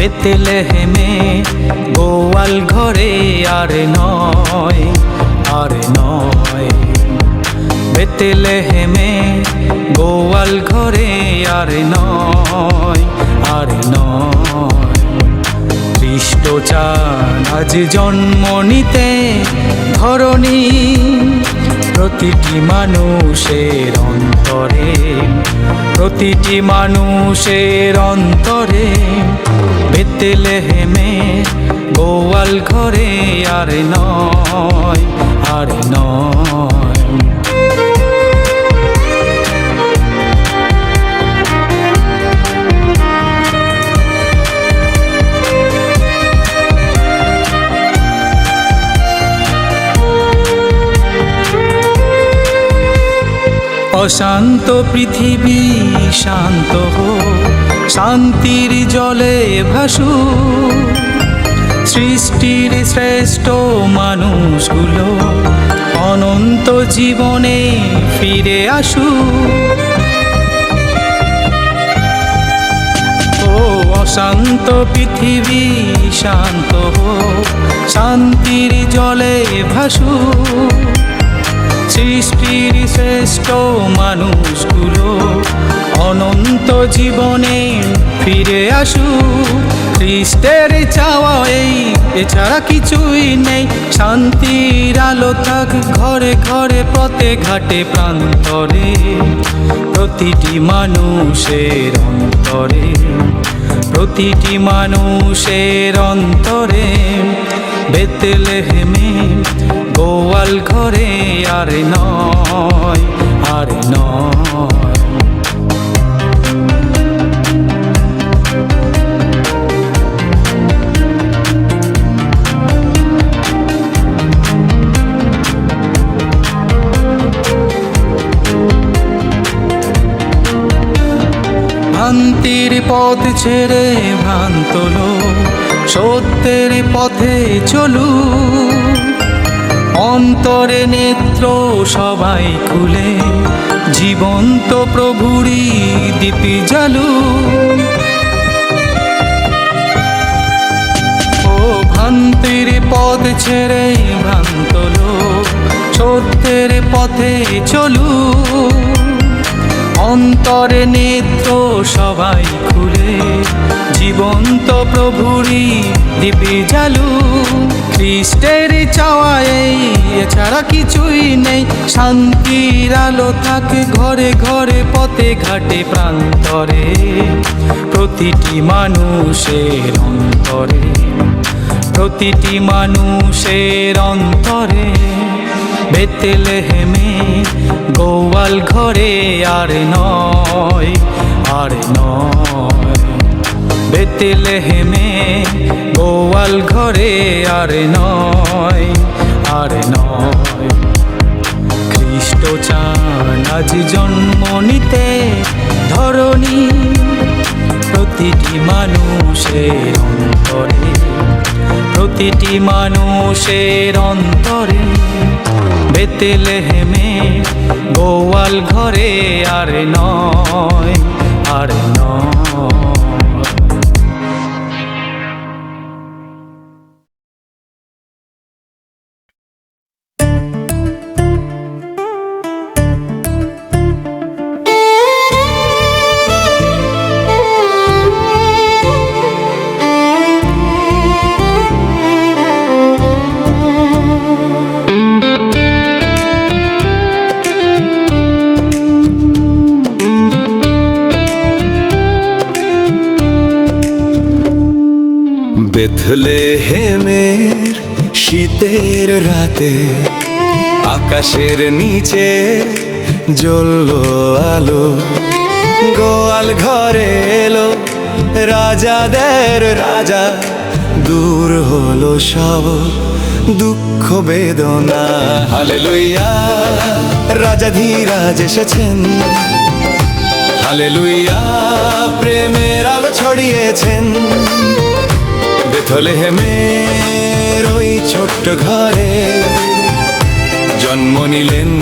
বেথলেহেমে গোয়াল ঘরে আর নয়, আর নয়। বেথলেহেমে গোয়াল ঘরে আর নয়, আর নয়। খ্রিস্ট চান আজ জন্ম নিতে ধরণী প্রতিটি মানুষের অন্তরে, প্রতিটি মানুষের অন্তরে। বেথলেহেমে গোয়াল ঘরে আর নয়, আর নয়। অশান্ত পৃথিবী শান্ত হোক, শান্তির জলে ভাসু। সৃষ্টির শ্রেষ্ঠ মানুষগুলো অনন্ত জীবনে ফিরে আসু। ও অশান্ত পৃথিবী শান্ত হোক, শান্তির জলে ভাসু। সৃষ্টির শ্রেষ্ঠ মানুষগুলো অনন্ত জীবনে ফিরে আসু। খ্রিস্টের চাওয়া এই, এছাড়া কিছুই নেই। শান্তির আলো থাক ঘরে ঘরে, পথে ঘাটে প্রান্তরে, প্রতিটি মানুষের অন্তরে, প্রতিটি মানুষের অন্তরে। বেথলেহেমে গোয়াল ঘরে আর নয়, আর নয়। ভ্রান্তির পথ ছেড়ে ভ্রান্ত লোক সত্যের পথে চলু। অন্তরে নেত্র সবাই খুলে জীবন্ত প্রভুরই দীপি জ্বালু। ও ভ্রান্তির পথ ছেড়ে ভ্রান্ত লোক সত্যের পথে চলু। অন্তরে নেত্র সবাই খুলে জীবন্ত প্রভুরই দীপি জ্বালু। খ্রিস্টের চাওয়া এই, এছাড়া কিছুই নেই। শান্তির আলো থাকে ঘরে ঘরে, পথে ঘাটে প্রান্তরে, প্রতিটি মানুষের অন্তরে, প্রতিটি মানুষের অন্তরে। বেথলেহেমে গোয়াল ঘরে আর নয়, আর নয়। বেথলেহেমে গোয়াল ঘরে আর নয়, আর নয়। খ্রিস্ট চান আজ জন্ম নিতে ধরণী প্রতিটি মানুষের অন্তরে, প্রতিটি মানুষের অন্তরে। বেথলেহেমে গোয়াল ঘরে আর নয়, আর নয়। বেথলেহেমের শীতের রাতে আকাশের নিচে জ্বললো আলো। গোয়াল ঘরে এলো রাজাদের রাজা, দূর হলো সব দুঃখ বেদনা। হালেলুয়া, রাজাধিরাজ এসেছেন। হালেলুয়া, প্রেমের আলো ছড়িয়েছেন। বেথলেহেমের ওই ছোট্ট ঘরে জন্ম নিলেন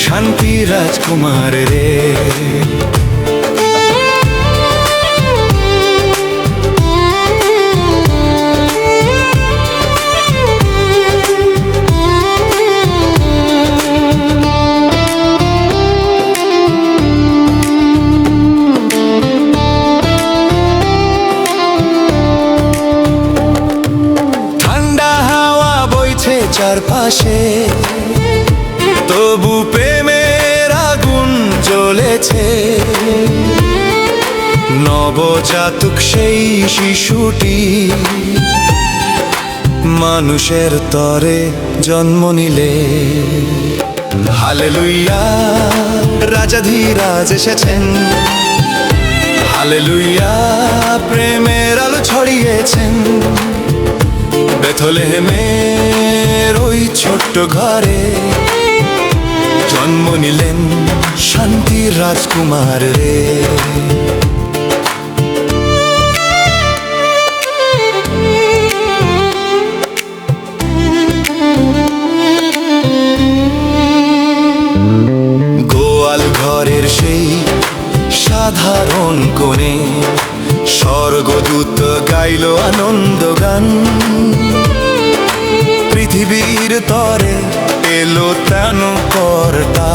শান্তি রাজকুমার রে। চারপাশে, তবু প্রেমের আগুন জ্বলেছে। নবজাতক সেই শিশুটি মানুষের তরে জন্ম নিলে। হালেলুয়া, রাজাধিরাজ এসেছেন। হালেলুয়া, প্রেমের আলো ছড়িয়েছেন। বেথলেহেমের ওই ছোট্ট ঘরে জন্ম নিলেন শান্তির রাজকুমার রে। গোয়াল ঘরের সেই সাধারণ কোণে স্বর্গদূত গাইল আনন্দ গান। পৃথিবীর তরে এলো ত্রাণকর্তা,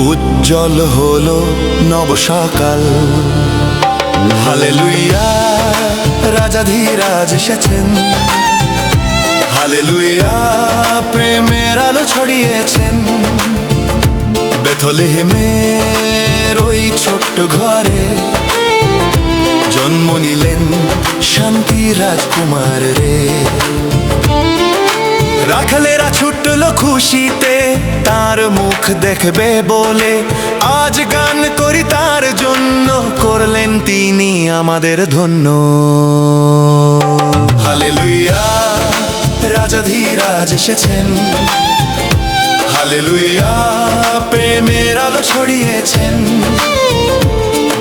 উজ্জ্বল হলো নব সকাল। হালেলুয়া, রাজাধিরাজ এসেছেন। হালেলুয়া, প্রেমের আলো ছড়িয়েছেন। বেথলেহেমের ওই ছোট্ট ঘরে জন্ম নিলেন শান্তির রাজকুমার রে। রাখালেরা ছুটলো খুশিতে তার মুখ দেখবে বলে, আজ গান করি তার জন্য, করলেন তিনি আমাদের ধন্য। হালেলুয়া, রাজাধিরাজ এসেছেন। হালেলুয়া, প্রেমের আলো ছড়িয়েছেন।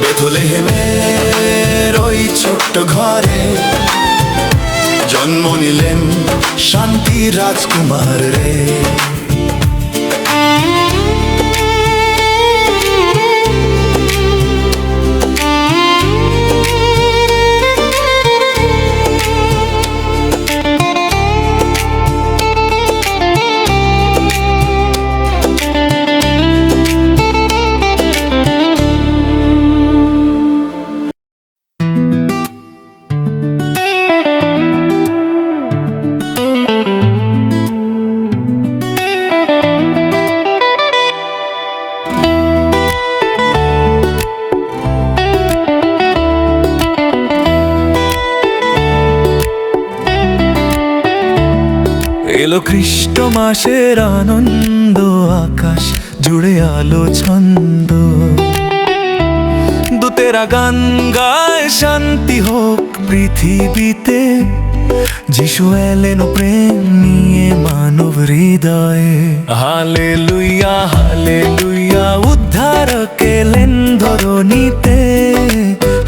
বেথলেহেমের ওই ছোট্ট ঘরে জন্ম নিলেন শান্তির রাজকুমার রে। এলো খ্রিস্ট মাসের আনন্দ, আকাশ জুড়ে আলো ছন্দ। দূতেরা গান গায় শান্তি হোক পৃথিবীতে। যিশু এলেন প্রেম নিয়ে মানব হৃদয়ে। হালেলুয়া, হালেলুয়া, উদ্ধারক এলেন ধরণীতে।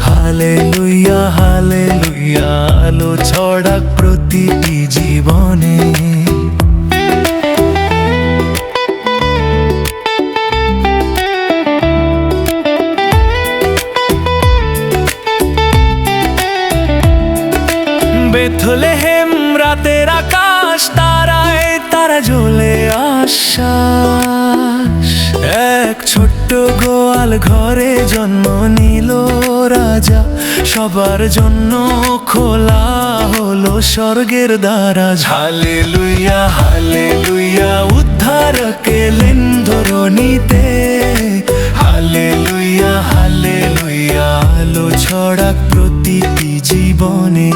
হালেলুয়া, হালেলুয়া, আলো ছড়াক প্রতিটি জীবনে। বেথলেহেম রাতের আকাশ, তারায় তারা জ্বলে আশ্বাস। এক ছোট্ট গোয়াল ঘরে জন্ম নিল রাজা, সবার জন্য খোলা হলো স্বর্গের দ্বারাজ। হালেলুয়া, হালেলুয়া, উদ্ধারক এলেন ধরণীতে। হালেলুয়া, হালেলুয়া, আলো ছড়াক প্রতিটি জীবনে।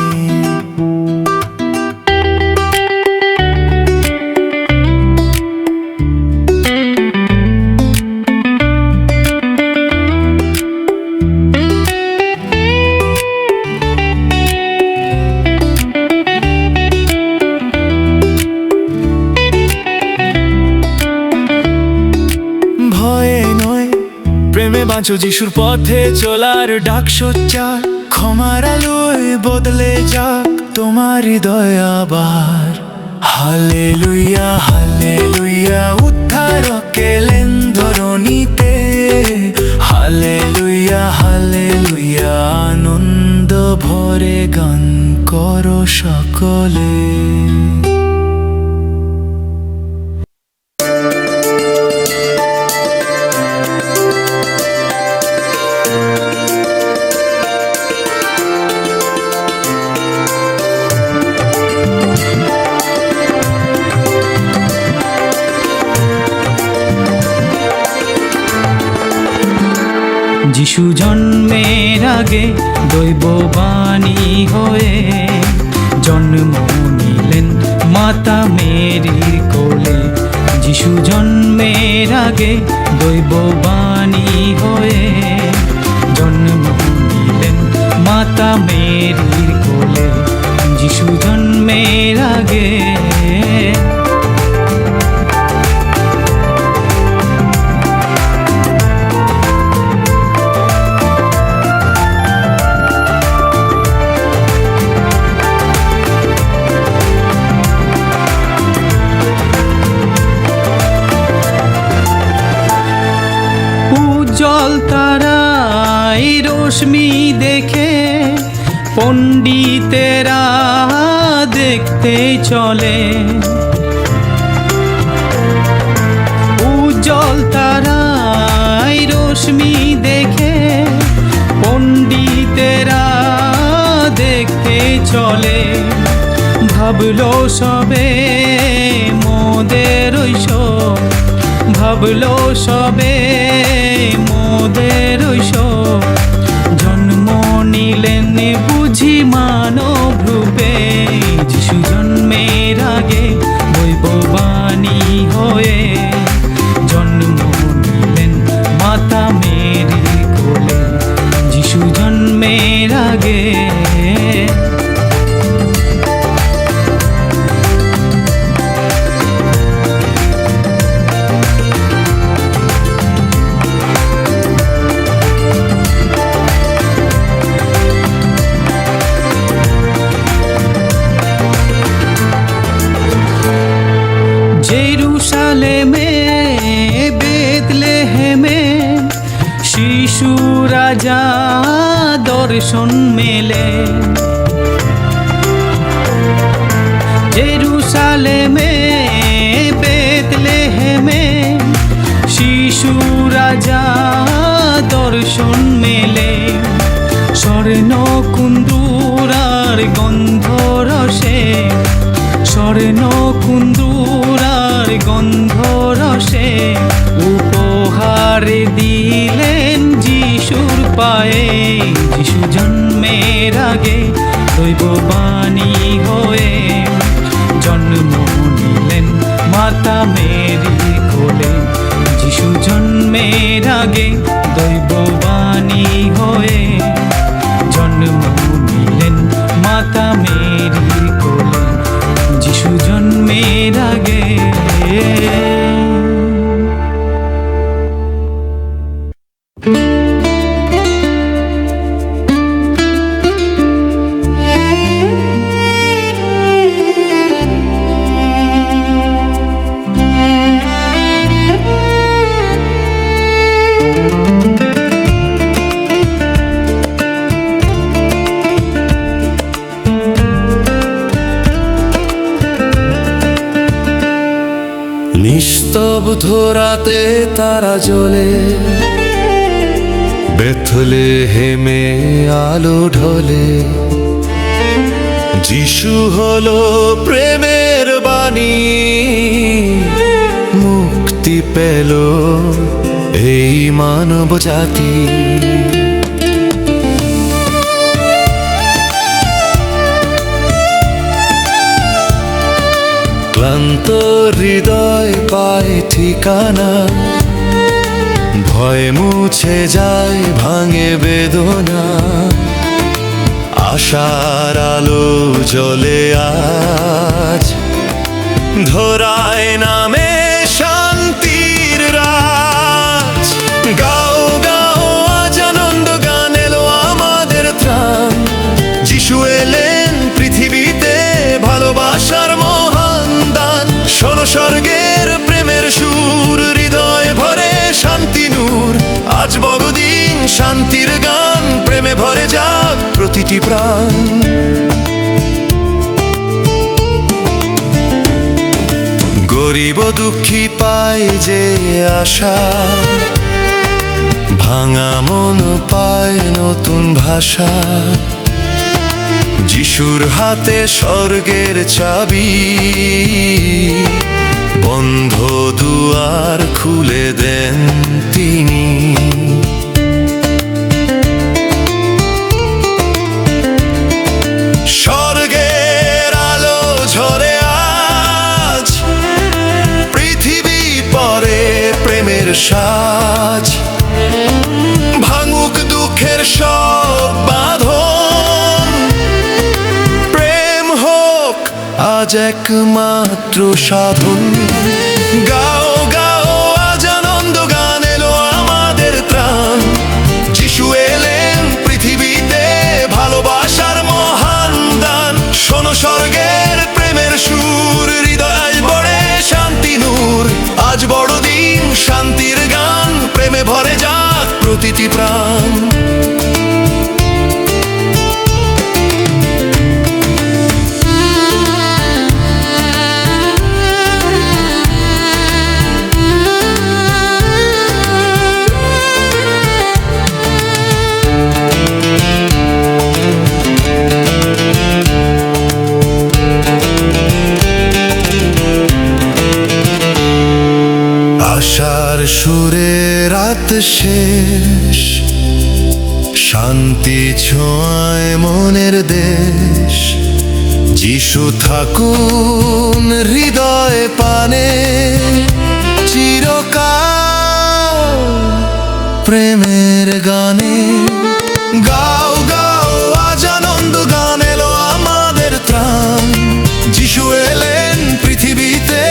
প্রেমে বাঁচো, যিশুর পথে চলার ডাক সোচ্চার। ক্ষমার আলোয় বদলে যাক তোমার হৃদয় আবার। হালেলুয়া, হালেলুয়া, উদ্ধারক এলেন ধরণীতে। হালেলুয়া, হালেলুয়া, আনন্দ ভরে গান করো সকলে। যিশু জন্মের আগে দৈববাণী হয়ে জন্ম নিলেন মাতা মেরির কোলে। যিশু জন্মের আগে দৈববাণী হয়ে জন্ম নিলেন মাতা মেরির কোলে। যিশু জন্মের আগে উজ্জ্বল তারাই রশ্মি দেখে পণ্ডিতেরা দেখতে চলে। উজ্জ্বল তারাই রশ্মি দেখে পণ্ডিতেরা দেখতে চলে। ভাবলো সবে মোদের ঐশব, ভাবলো সবে মোদের ঐশব। জন্ম নিলেন বুঝি মানব রূপে। যিশু জন্মের আগে দৈববাণী হয়ে জন্ম নিলেন মাতা মেরির কোলে। যিশু জন্মের আগে জেরুসালেমে বেথলেহেমে শিশু রাজা দর্শন মেলে। জেরুসালেমে বেথলেহেমে শিশু রাজা দর্শন মেলে। স্বর্ণ কুন্দুরার গন্ধ রসে, স্বর্ণ কুন্দুরার গন্ধ রসে উপহার দিলেন যিশুর পায়ে। যিশু জন্মের আগে দৈববাণী হয়ে জন্ম নিলেন মাতা মেরির কোলে। যিশু জন্মের আগে দৈববাণী হয়ে জন্ম নিলেন মাতা মেরির কোলে। যিশু জন্মের আগে নিস্তব্ধ রাতে তারা জ্বলে, বেথলেহেমে আলো ঢলে। যিশু হলো প্রেমের বাণী, মুক্তি পেল এই মানব জাতি। ক্লান্ত হৃদয় পায় ঠিকানা, ভয় মুছে যায় ভাঙে বেদনা। আশার আলো জ্বলে আজ, ধরায় নামে শান্তির রাজ। গাও গাও আজ আনন্দ গান এলো আমাদের ত্রাণ। যিশু এলেন পৃথিবীতে ভালোবাসার মহান দান। শোনো স্বর্গের প্রেমের সুর, হৃদয় ভরে শান্তি নূর। আজ বড়দিন শান্তির গান, প্রেমে ভরে যাক প্রতিটি প্রাণ। গরিব দুঃখী পায় যে আশা, ভাঙা মন পায় নতুন ভাষা। যিশুর হাতে স্বর্গের চাবি, বন্ধ দুয়ার খুলে দেন তিনি। দুঃখের সব বাঁধন। প্রেম হোক আজ একমাত্র সাধন। গাও গাও আজ আনন্দ গান, এলো আমাদের ত্রাণ। যিশু এলেন পৃথিবীতে ভালোবাসার মহান দান। শোনো স্বর্গের প্রেমের সুর, হৃদয় ভরে শান্তি নূর। আজ বড়দিন শান্তির গান, প্রেমে ভরে যাক প্রতিটি প্রাণ। আশার সুরে রাত শেষ, শান্তি ছোঁয়ায় মনের দেশ। যিশু থাকুন হৃদয় পানে, চিরকাল প্রেমের গানে। গাও গাও আজ আনন্দ গান, এলো আমাদের ত্রাণ। যিশু এলেন পৃথিবীতে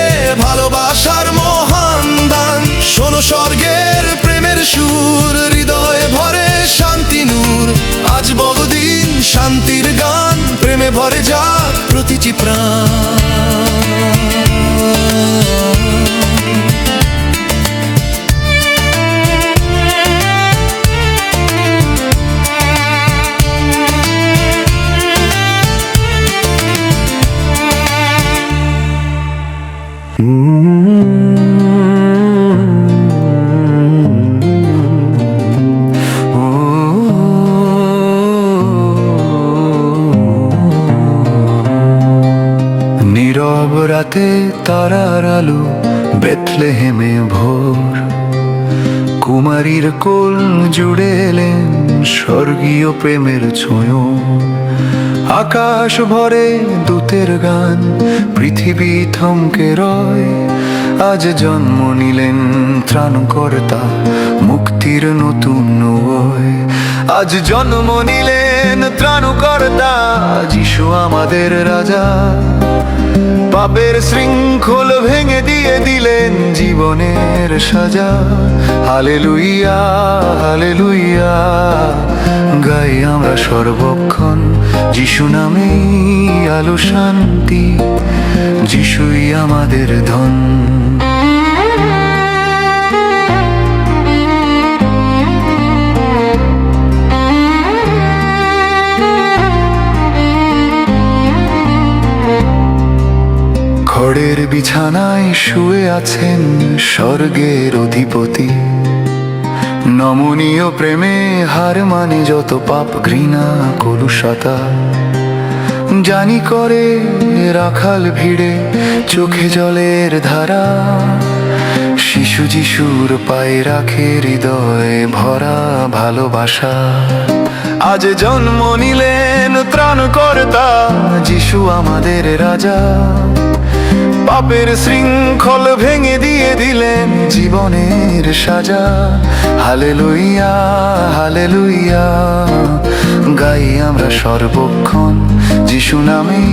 ভালোবাসার মহান দান। শোনো স্বর্গের প্রেমের সুর, হৃদয়ে ভরে শান্তি নূর। আজ বড়দিন শান্তির গান, প্রেমে ভরে যাক প্রতিটি প্রাণ। নীরব রাতে তারার আলো, বেথলেহেমে ভোর। কুমারীর কোল জুড়ে এলেন স্বর্গীয় প্রেমের ছোঁয়। আকাশ ভরে দূতের গান, পৃথিবী থমকে রয়। আজ জন্ম নিলেন ত্রাণকর্তা, মুক্তির নতুন ওয়। আজ জন্ম নিলেন ত্রাণকর্তা, যিশু আমাদের রাজা। পাপের শৃঙ্খল ভেঙে দিয়ে দিলেন জীবনের সাজা। হালেলুইয়া হালেলুইয়া গাই আমরা সর্বক্ষণ। যিশু নামেই আলো শান্তি, যিশুই আমাদের ধন। খড়ের বিছানায় শুয়ে আছেন স্বর্গের অধিপতি। নমনীয় প্রেমে হার মানে যত পাপ, ঘৃণা কলুষতা। জানি করে রাখাল ভিড়ে চোখে জলের ধারা। শিশু যিশুর পায়ে রাখে হৃদয় ভরা ভালোবাসা। আজ জন্ম নিলেন ত্রাণকর্তা, যিশু আমাদের রাজা। পাপের শৃঙ্খল ভেঙে দিয়ে দিলেন জীবনের সাজা। হালেলুইয়া হালেলুইয়া গাই আমরা সর্বক্ষণ। যিশু নামেই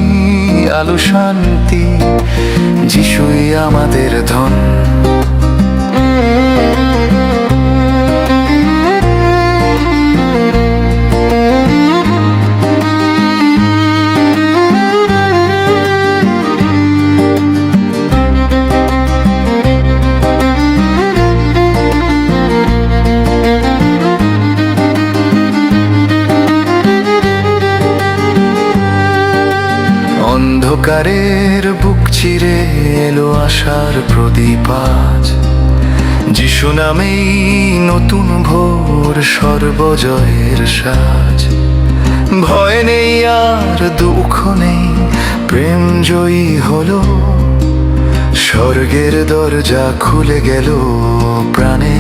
আলো শান্তি, যিশুই আমাদের ধন। অন্ধকারের বুক চিরে এলো আশার প্রদীপ আজ। যিশু নামেই নতুন ভোর, সর্বজয়ের সাজ। ভয় নেই আর দুঃখ নেই, প্রেম জয়ী হলো। স্বর্গের দরজা খুলে গেল, প্রাণে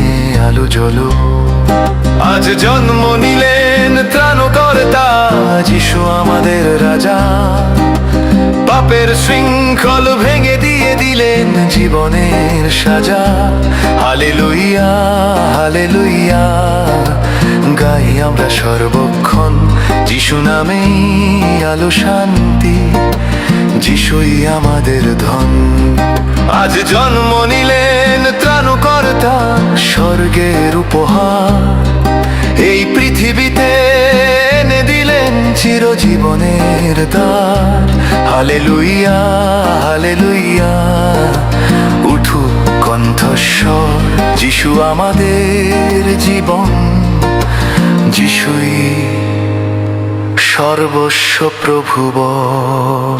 আলো জ্বলো। আজ জন্ম নিলেন ত্রাণকর্তা, যিশু আমাদের রাজা। পাপের শৃঙ্খল ভেঙে দিয়ে দিলেন জীবনের সাজা। হালেলুইয়া হালেলুইয়া গাই আমরা সর্বক্ষণ, যিশু নামেই আলো শান্তি, যিশুই আমাদের ধন। আজ জন্ম নিলেন ত্রাণকর্তা, স্বর্গের উপহার এই পৃথিবীতে এনে দিলেন চিরজীবনের দ্বার। হালেলুইয়া হালেলুইয়া, উঠুক কণ্ঠস্বর, যিশু আমাদের জীবন, যিশুই সর্বস্ব প্রভুবর।